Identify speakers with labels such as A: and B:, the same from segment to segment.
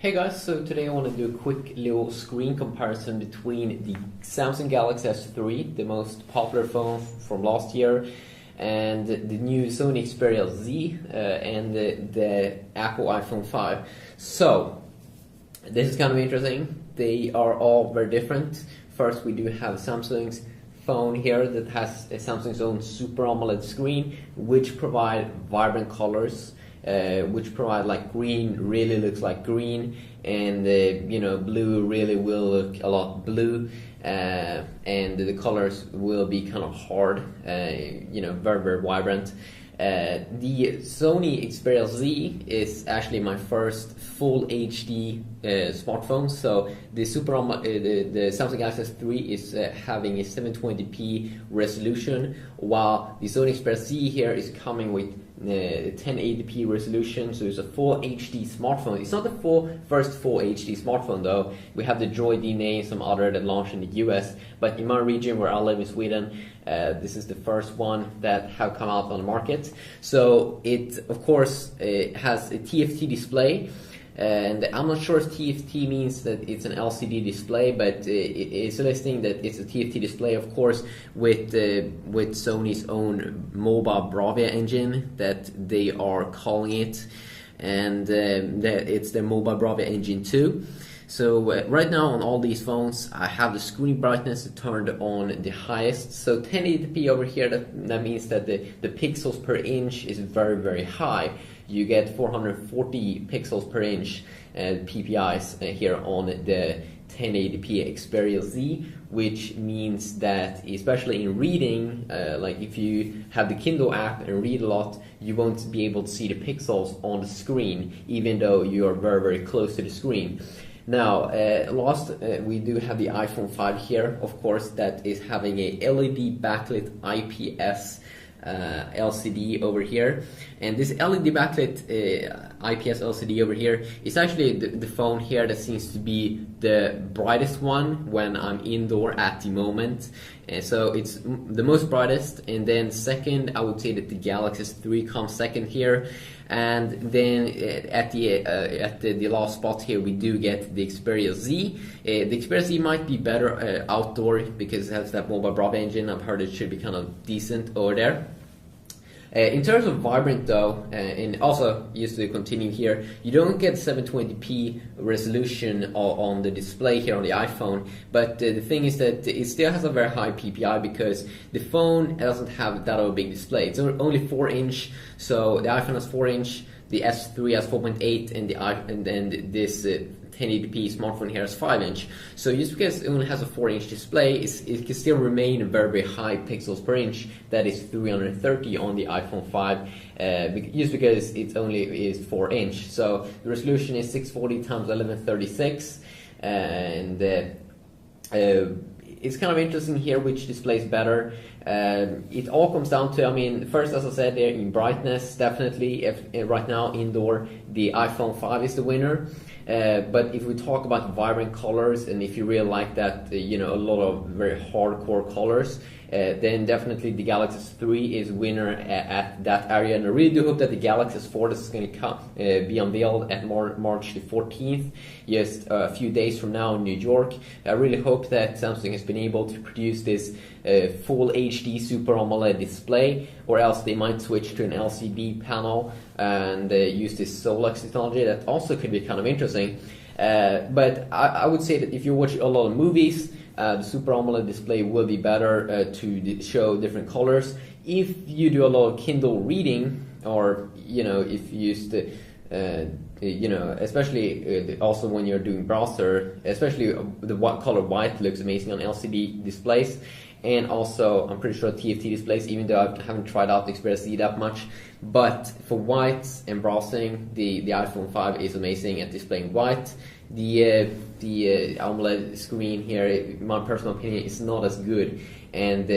A: Hey guys, so today I want to do a quick little screen comparison between the Samsung Galaxy S3, the most popular phone from last year, and the new Sony Xperia Z and the Apple iPhone 5. So, this is kind of interesting. They are all very different. First, we do have Samsung's phone here that has a Samsung's own Super AMOLED screen, which provide vibrant colors. Which provide like green really looks like green, and blue really will look a lot blue, and the colors will be kind of hard, very vibrant. The Sony Xperia Z is actually my first full HD smartphone. So the the Samsung Galaxy S3 is having a 720p resolution, while the Sony Xperia Z here is coming with 1080p resolution, so it's a full HD smartphone. It's not the first full HD smartphone though. We have the Droid DNA and some other that launched in the US, but in my region where I live in Sweden, this is the first one that have come out on the market. So it of course has a TFT display. And I'm not sure if TFT means that it's an LCD display, but it's listing that it's a TFT display, of course, with Sony's own mobile Bravia engine that they are calling it, and that it's the mobile Bravia engine 2. So right now on all these phones, I have the screen brightness turned on the highest. So 1080p over here, that means that the pixels per inch is very high. You get 440 pixels per inch PPIs here on the 1080p Xperia Z, which means that especially in reading, like if you have the Kindle app and read a lot, you won't be able to see the pixels on the screen, even though you are very close to the screen. Now, we do have the iPhone 5 here, of course, that is having a LED backlit IPS LCD over here, and this LED backlit IPS LCD over here is actually the phone here that seems to be the brightest one when I'm indoor at the moment. So it's the most brightest, and then second I would say that the Galaxy S3 comes second here, and then at the last spot here we do get the Xperia Z. The Xperia Z might be better outdoor because it has that mobile Bravia engine. I've heard it should be kind of decent over there. In terms of vibrant though, and also just to continue here, you don't get 720p resolution on the display here on the iPhone, but the thing is that it still has a very high PPI because the phone doesn't have that of a big display. It's only 4-inch, so the iPhone has 4-inch, the S3 has 4.8, and then this 1080p smartphone here is 5-inch. So just because it only has a 4-inch display, it can still remain a very high pixels per inch. That is 330 on the iPhone 5, just because it only is 4-inch. So the resolution is 640 x 1136, and it's kind of interesting here which display is better. It all comes down to, first, as I said there, in brightness, definitely. Right now, indoor, the iPhone 5 is the winner. But if we talk about vibrant colors, and if you really like that, a lot of very hardcore colors, then definitely the Galaxy S3 is winner at that area. And I really do hope that the Galaxy S4 is going to be unveiled at March the 14th, just a few days from now in New York. I really hope that Samsung has been able to produce this full HD Super AMOLED display, or else they might switch to an LCD panel and use this Solex technology. That also could be kind of interesting. But I would say that if you watch a lot of movies, the Super AMOLED display will be better to show different colors. If you do a lot of Kindle reading, or if you use the especially also when you're doing browser, especially the color white looks amazing on LCD displays. And also, I'm pretty sure TFT displays, even though I haven't tried out the Xperia Z that much. But for whites and browsing, the iPhone 5 is amazing at displaying white. The AMOLED screen here, in my personal opinion, is not as good. And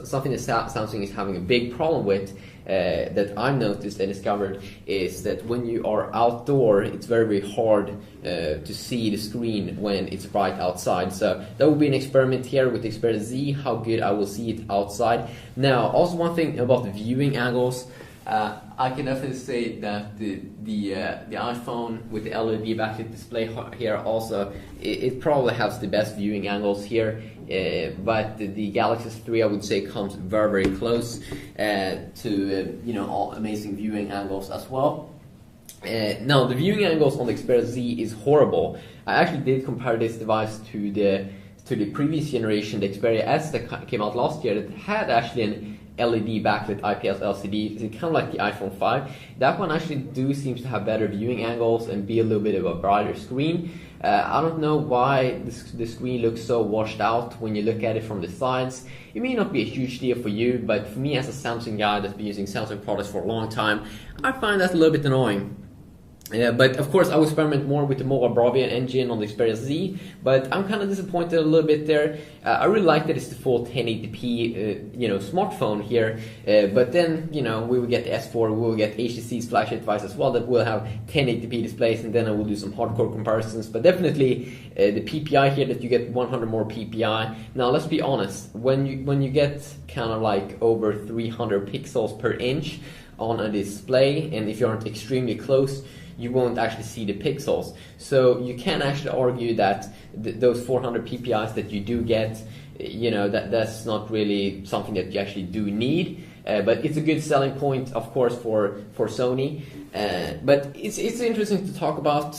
A: something that Samsung is having a big problem with, that I've noticed and discovered, is that when you are outdoor, it's very hard to see the screen when it's bright outside. So that will be an experiment here with the Xperia Z, how good I will see it outside. Now, also one thing about the viewing angles, I can definitely say that the iPhone with the LED backlit display here also, it probably has the best viewing angles here, but the Galaxy S3 I would say comes very close to all amazing viewing angles as well. Now the viewing angles on the Xperia Z is horrible. I actually did compare this device to the previous generation, the Xperia S that came out last year, that had actually an LED backlit IPS LCD. It's kind of like the iPhone 5. That one actually seems to have better viewing angles and be a little bit of a brighter screen. I don't know why the screen looks so washed out when you look at it from the sides. It may not be a huge deal for you, but for me as a Samsung guy that's been using Samsung products for a long time, I find that a little bit annoying. But of course I will experiment more with the mobile broadband engine on the Xperia Z, but I'm kind of disappointed a little bit there. I really like that it's the full 1080p smartphone here, but then we will get the S4, we will get HTC's flagship device as well that will have 1080p displays, and then I will do some hardcore comparisons. But definitely the PPI here, that you get 100 more PPI. Now let's be honest, when you get kind of like over 300 pixels per inch on a display, and if you aren't extremely close, you won't actually see the pixels. So you can actually argue that those 400 PPIs that you do get, that's not really something that you actually do need. But it's a good selling point, of course, for Sony. But it's interesting to talk about.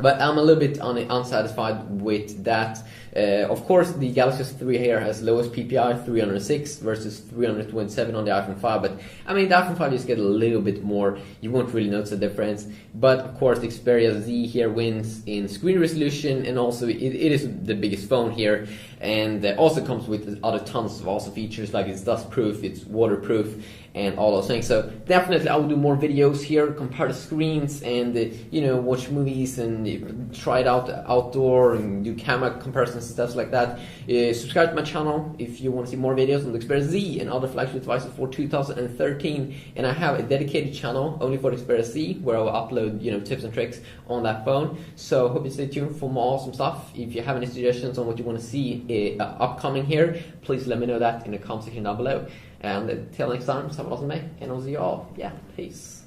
A: But I'm a little bit unsatisfied with that. Of course, the Galaxy S3 here has lowest PPI, 306 versus 327 on the iPhone 5. But I mean, the iPhone 5 just get a little bit more. You won't really notice the difference. But of course, the Xperia Z here wins in screen resolution, and also it is the biggest phone here, and also comes with other tons of awesome features like it's dust proof, it's waterproof, and all those things. So definitely I will do more videos here, compare the screens, and watch movies and try it out outdoor and do camera comparisons and stuff like that. Subscribe to my channel if you want to see more videos on the Xperia Z and other flagship devices for 2013. And I have a dedicated channel only for the Xperia Z where I will upload tips and tricks on that phone. So hope you stay tuned for more awesome stuff. If you have any suggestions on what you want to see upcoming here, please let me know that in the comment section down below. And until next time, have an awesome day, and I'll see you all. Yeah, peace.